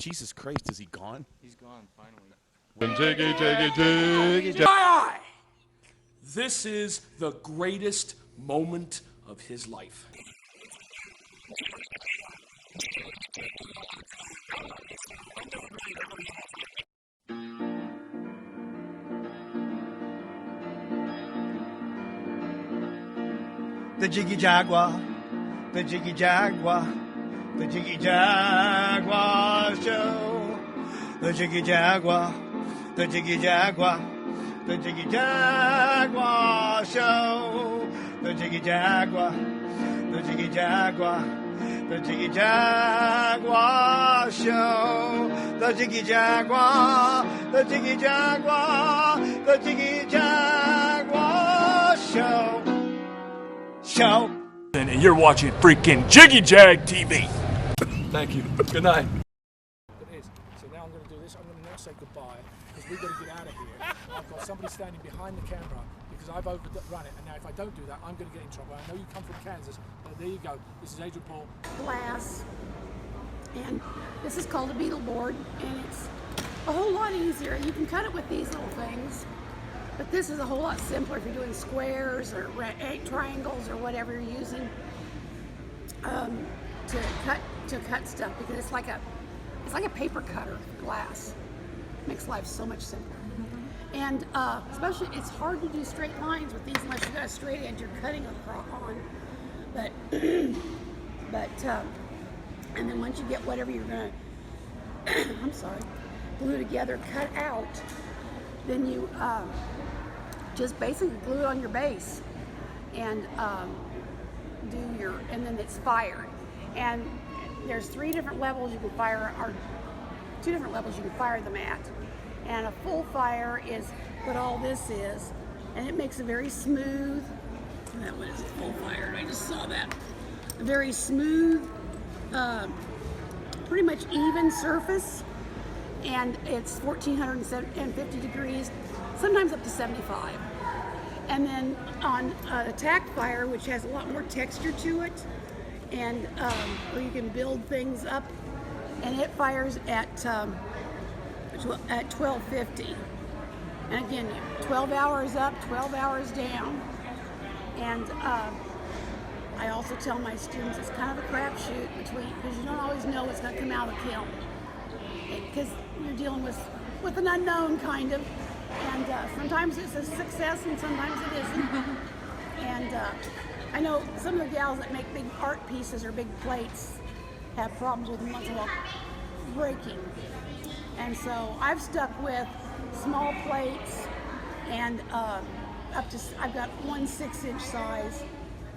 Jesus Christ, is he gone? He's gone, finally. Jiggy, jiggy, jiggy, jiggy. Aye! This is the greatest moment of his life. The Jiggy Jaguar, the Jiggy Jaguar, the Jiggy Jaguar show. The Jiggy Jaguar, the Jiggy Jaguar, the Jiggy Jaguar show. The Jiggy Jaguar, the Jiggy Jaguar, the Jiggy Jaguar show. The Jiggy Jaguar, the Jiggy Jaguar, the Jiggy Jaguar show. And you're watching freaking Jiggy Jag TV. Thank you. Good night. It is. So now I'm going to do this. I'm going to not say goodbye because we've got to get out of here. I've got somebody standing behind the camera because I've overrun it. And now if I don't do that, I'm going to get in trouble. I know you come from Kansas, but there you go. This is Adrian Paul. Glass. And this is called a beetle board. And it's a whole lot easier. You can cut it with these little things. But this is a whole lot simpler if you're doing squares or triangles or whatever you're using to cut stuff, because it's like a paper cutter glass. Makes life so much simpler. And especially it's hard to do straight lines with these unless you got a straight edge you're cutting on. But and then once you get whatever you're gonna glue together, cut out, then you just basically glue it on your base and and then it's fired. And there's 3 different levels you can fire, or 2 different levels you can fire them at. And a full fire is what all this is, and it makes a very smooth, that one is full fire, I just saw that. A very smooth, pretty much even surface. And it's 1450 degrees, sometimes up to 75. And then on a tack fire, which has a lot more texture to it, and where you can build things up, and it fires at 1250. And again, 12 hours up, 12 hours down. And I also tell my students it's kind of a crapshoot because you don't always know what's going to come out of the kiln. Because you're dealing with an unknown, kind of, and sometimes it's a success and sometimes it isn't. And I know some of the gals that make big art pieces or big plates have problems with them once in a while breaking. And so I've stuck with small plates, and I've got 1 6-inch size.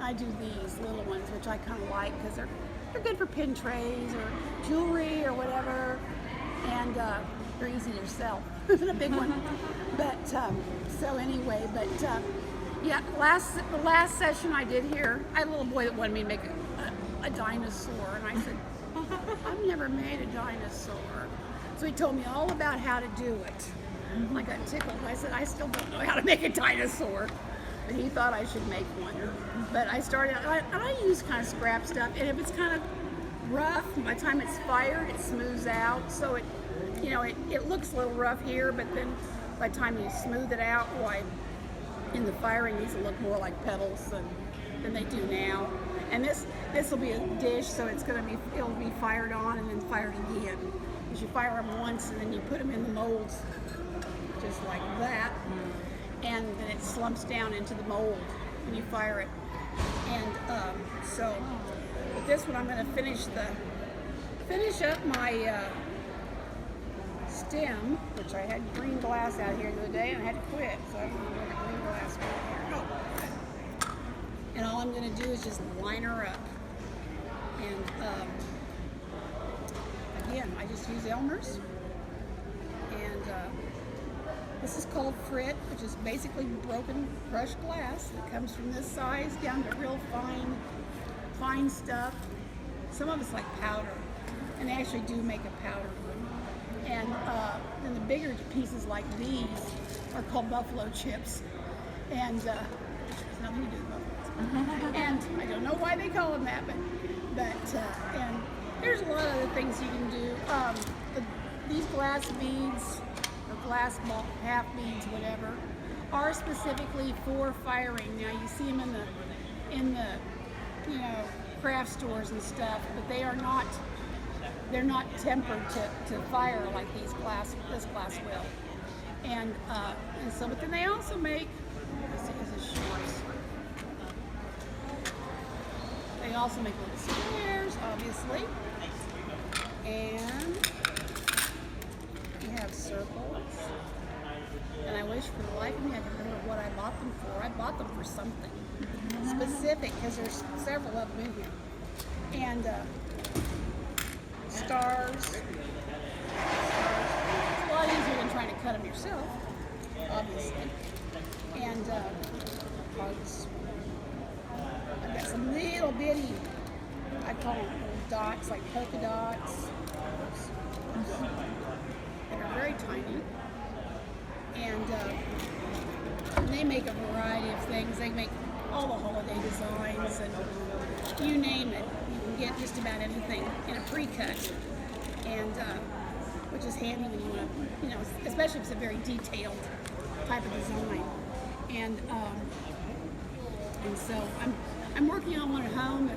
I do these little ones, which I kind of like because they're good for pin trays or jewelry or whatever. And they're easy to sell. Isn't a big one. But yeah, the last session I did here, I had a little boy that wanted me to make a dinosaur, and I said, I've never made a dinosaur. So he told me all about how to do it. I got tickled. I said, I still don't know how to make a dinosaur. But he thought I should make one. But I started, and I use kind of scrap stuff, and if it's kind of rough, by the time it's fired, it smooths out. So it looks a little rough here, but then by the time you smooth it out, in the firing, these will look more like petals than they do now. And this will be a dish, so it'll be fired on and then fired again. Because you fire them once and then you put them in the molds, just like that, and then it slumps down into the mold when you fire it. And so with this one, I'm going to finish up my stem, which I had green glass out here the other day, and I had to quit, so I don't know where the green glass went here. And all I'm going to do is just line her up. And again, I just use Elmer's. And this is called frit, which is basically broken crushed glass. It comes from this size down to real fine stuff. Some of it's like powder, and they actually do make a powder one. And then the bigger pieces like these are called buffalo chips. And there's nothing to do with buffalo. And I don't know why they call them that, but and There's a lot of other things you can do. These glass beads, or glass ball, half beads, whatever, are specifically for firing. Now you see them in the craft stores and stuff, but they're not tempered to fire like this glass will. And so, but then they also make, shorts. They also make little squares, obviously, and we have circles. And I wish for the life of me I could remember what I bought them for. I bought them for something specific because there's several of them in here. And stars. It's a lot easier than trying to cut them yourself, obviously. And hugs. I've got some little bitty, I call them little dots, like polka dots. That are very tiny. And they make a variety of things. They make all the holiday designs and you name it. You can get just about anything in a pre-cut. And which is handy when you want to, especially if it's a very detailed type of design. And so I'm working on one at home.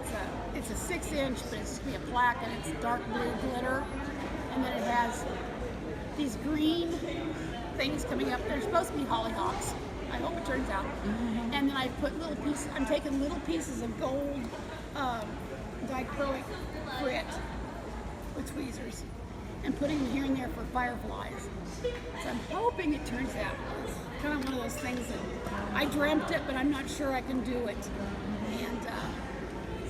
It's a 6-inch, but it's gonna be a plaque, and it's dark blue glitter, and then it has these green things coming up. They're supposed to be hollyhocks. I hope it turns out. Mm-hmm. And then I put little pieces. I'm taking little pieces of gold dichroic grit with tweezers and putting them here and there for fireflies. So I'm hoping it turns out. It's kind of one of those things that I dreamt it, but I'm not sure I can do it. And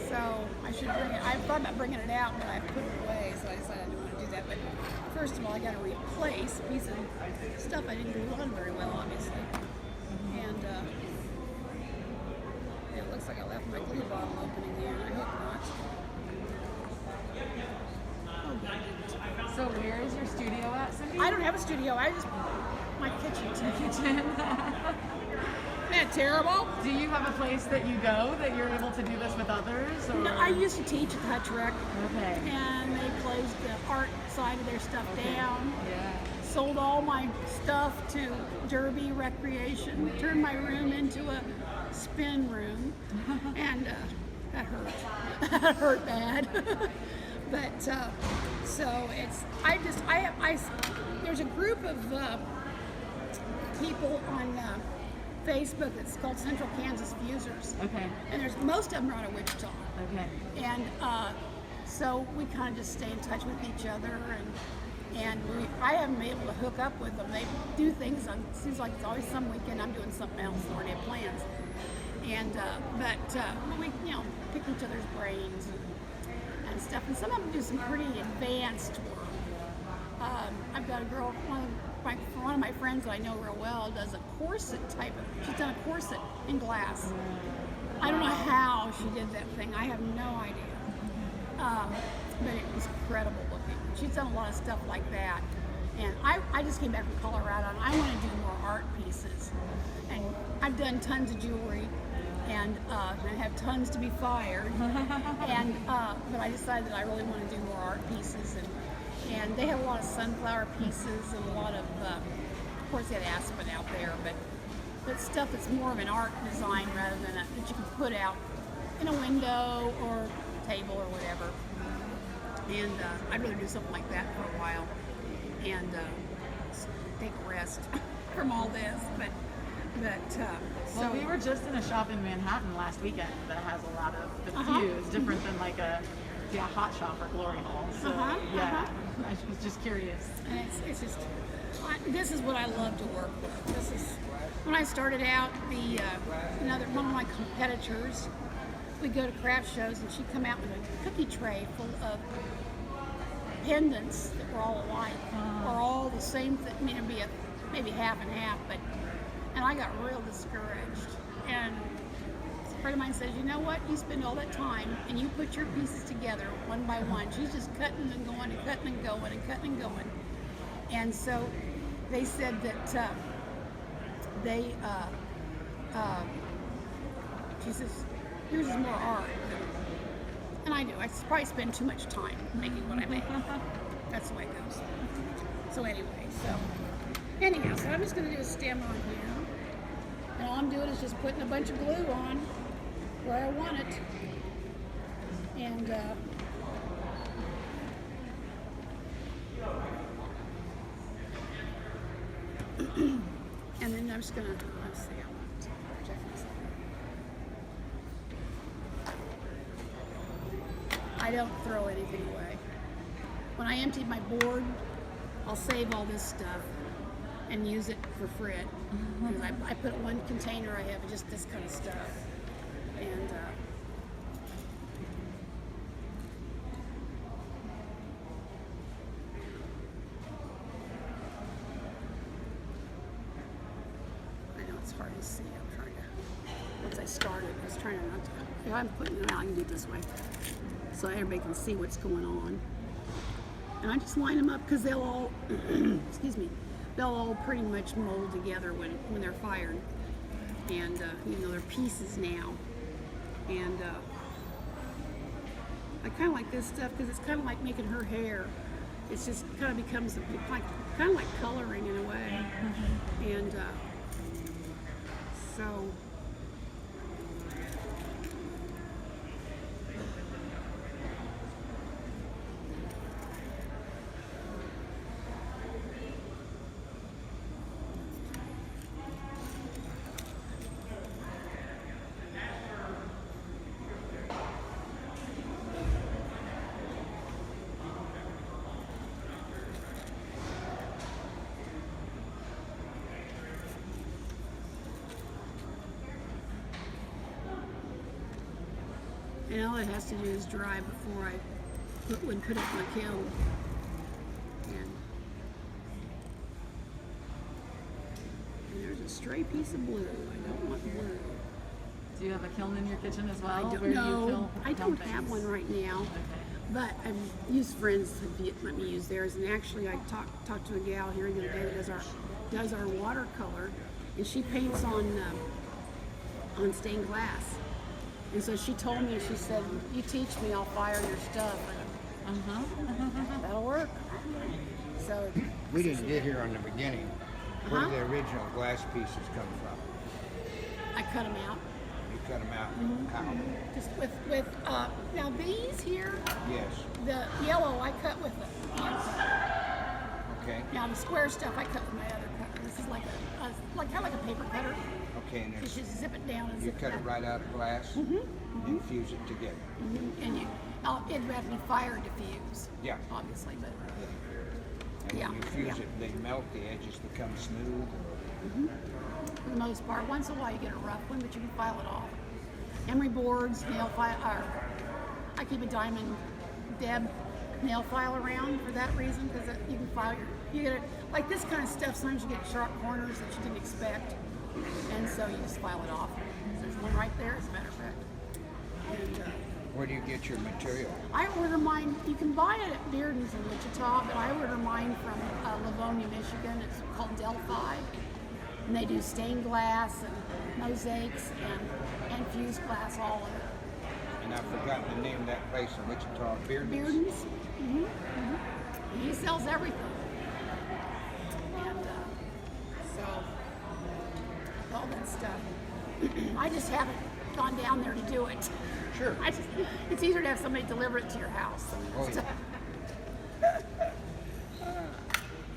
so I should bring it. I thought about bringing it out, but I put it away, so I decided I didn't want to do that. But first of all, I got to replace a piece of stuff I didn't glue on very well, obviously. And it looks like I left my glue bottle opening there, and I hope not. Oh, God. So where is your studio at, Cindy? I don't have a studio. My kitchen. Kitchen. Isn't that terrible? Do you have a place that you go that you're able to do this with others? Or? No, I used to teach at Hutch Rec. Okay. And they closed the art side of their stuff down. Yeah. Sold all my stuff to Derby Recreation. Turned my room into a spin room. And that hurt. That hurt bad. But so there's a group of people on Facebook that's called Central Kansas Fusers. Okay. And most of them are out of Wichita. Okay. And so we kind of just stay in touch with each other, and I haven't been able to hook up with them. They do things on, seems like it's always some weekend I'm doing something else, or they have plans. And but we pick each other's brains and stuff. And some of them do some pretty advanced work. I've got a girl, one of my friends that I know real well does a corset she's done a corset in glass. I don't know how she did that thing. I have no idea. But it was incredible looking. She's done a lot of stuff like that. And I just came back from Colorado, and I want to do more art pieces. And I've done tons of jewelry, and I have tons to be fired. And but I decided that I really want to do more art pieces, and they have a lot of sunflower pieces and a lot of course they have aspen out there, but stuff that's more of an art design rather than that you can put out in a window or table or whatever. And I'd rather do something like that for a while and take a rest from all this. But so we were just in a shop in Manhattan last weekend that has a lot of the fuse, different than like a hot shop or glory hall. So I was just curious. And it's just this is what I love to work with. This is when I started out. One of my competitors, we'd go to craft shows, and she'd come out with a cookie tray full of pendants that were all alike, or all the same thing. I mean, it'd be maybe half and half, and I got real discouraged. And a friend of mine says, you know what? You spend all that time and you put your pieces together one by one. She's just cutting and going and cutting and going and cutting and going. And so they said that she says, yours is more art. And I do. I probably spend too much time making what I make. That's the way it goes. So anyway, anyhow, so I'm just going to do a stem on here. And all I'm doing is just putting a bunch of glue on where I want it. And and then I'm just going to, let's see, I want to project this. I don't throw anything away. When I empty my board, I'll save all this stuff and use it for Fred. Because I put one container I have of just this kind of stuff. And I know it's hard to see. I'm trying to, once I started, I was trying to not to, if I'm putting it out, I can do it this way. So everybody can see what's going on. And I just line them up because they'll all, excuse me, they'll all pretty much mold together when they're fired. And, you know, they're pieces now. And I kind of like this stuff because it's kind of like making her hair. It's just kind of becomes like, kind of like coloring in a way. And so, and all it has to do is dry before I put it in my kiln. And there's a stray piece of blue. I don't want blue. Do you have a kiln in your kitchen as well? I don't where know. you I don't have one right now. Okay. But I've used friends to let me use theirs, and actually I talked to a gal here the other day that does our watercolor, and she paints on stained glass. And so she told me, she said, "You teach me, I'll fire your stuff." And that'll work. So We didn't get here on the beginning. Where did the original glass pieces come from? I cut them out. You cut them out. How? Just with now these here, Yes. the yellow I cut with a hand cutter. Okay. Now the square stuff I cut with my other cutter. This is like kind of like a paper cutter. Okay, and You it's, just zip it down and you zip cut it back. right out of glass and fuse it together. And it'd have to be fire diffused. Yeah. Obviously, but And Yeah, when you fuse yeah. it, they melt, the edges become smooth. for the most part, once in a while you get a rough one, but you can file it off. Emery boards, nail file. I keep a Diamond Deb nail file around for that reason, because you can file you get it like this kind of stuff. Sometimes you get sharp corners that you didn't expect, and so you just file it off. There's one right there, as a matter of fact. And, Where do you get your material? I order mine, you can buy it at Bearden's in Wichita, but I order mine from Livonia, Michigan. It's called Delphi. And they do stained glass and mosaics and fused glass, all of it. And I've forgotten the name of that place in Wichita, Bearden's. Bearden's. And he sells everything. And so, all that stuff. I just haven't gone down there to do it. Sure. It's easier to have somebody deliver it to your house. Oh, yeah.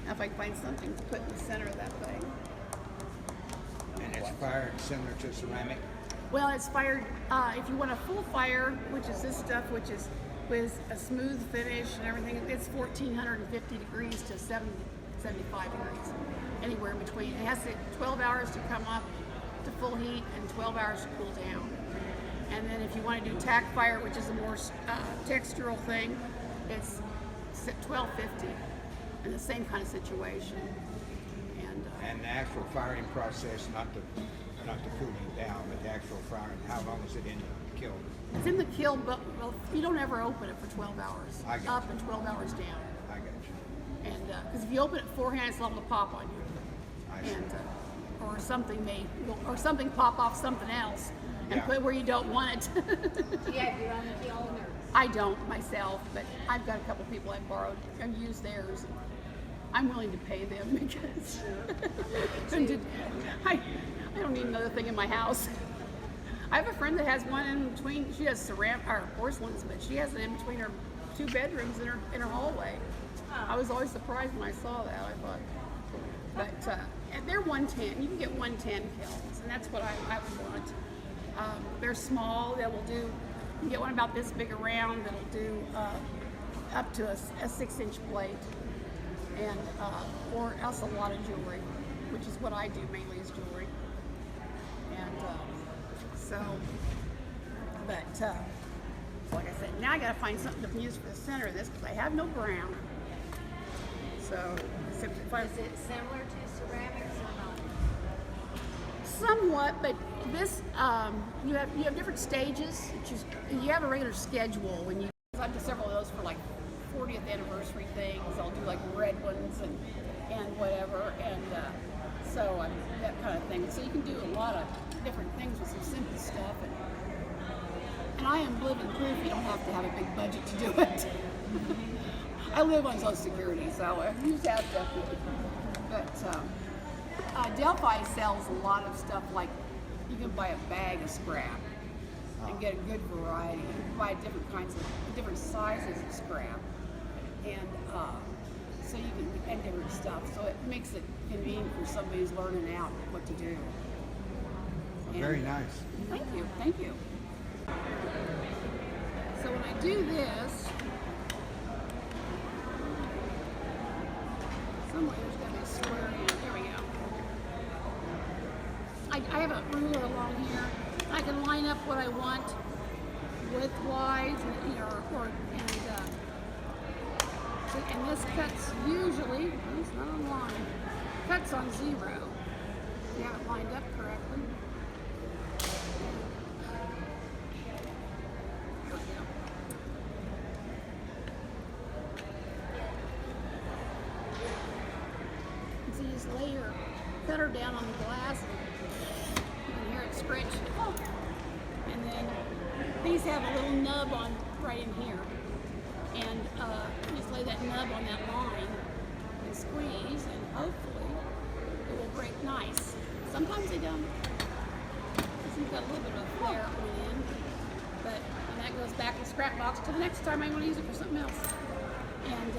Now if I can find something to put in the center of that thing. And it's fired similar to ceramic. Well, it's fired, if you want a full fire, which is this stuff, which is with a smooth finish and everything, it's 1,450 degrees to 75 degrees, anywhere in between. It has to 12 hours to come up to full heat and 12 hours to cool down. And then if you want to do tack fire, which is a more textural thing, it's 1,250 in the same kind of situation. And the actual firing process, not the cooling down, but the actual firing, how long is it in the kiln? It's in the kiln, but well, you don't ever open it for 12 hours. I got Up you. and 12 hours down. I got you. And because if you open it beforehand, it's liable to pop on you. I see. And or something pop off something else and Yeah. put where you don't want it. Yeah, you're on the calendar. I don't myself, but I've got a couple people I've borrowed and used theirs. I'm willing to pay them because I don't need another thing in my house. I have a friend that has one in between. She has ceramic or porcelains, but she has it in between her 2 bedrooms in her hallway. I was always surprised when I saw that. I thought, but and they're 110. You can get 110 kilns, and that's what I would want. They're small. They will do. You can get one about this big around that'll do up to a 6-inch plate, and or else a lot of jewelry, which is what I do mainly is jewelry. And so, like I said, now I got to find something to use for the center of this because I have no brown. So, except if I, Is it similar to ceramics or not? somewhat, but this you have different stages. You have a regular schedule when you. I've done several of those for like 40th anniversary things. I'll do like red ones and whatever, and so that kind of thing. So you can do a lot of different things with some simple stuff, and I am living proof you don't have to have a big budget to do it. I live on Social Security, so you just have to. But Delphi sells a lot of stuff like you can buy a bag of scrap and get a good variety. You can buy different sizes of scrap, and so you can and different stuff. So it makes it convenient for somebody who's learning out what to do. Very nice. Thank you, thank you. So when I do this, somewhere there's got to be a square in. There we go. I have a ruler along here. I can line up what I want width-wise, and this cuts usually. It's not on line. Cuts on 0. You have it lined up correctly. There we go. And so you just lay your cutter down on the glass. You can hear it scratch. And then these have a little nub on right in here. And you just lay that nub on that line and squeeze, and hopefully it will break nice. Sometimes they don't. This one's got a little bit of a flare on the end. But and that goes back in the scrap box till the next time I want to use it for something else. And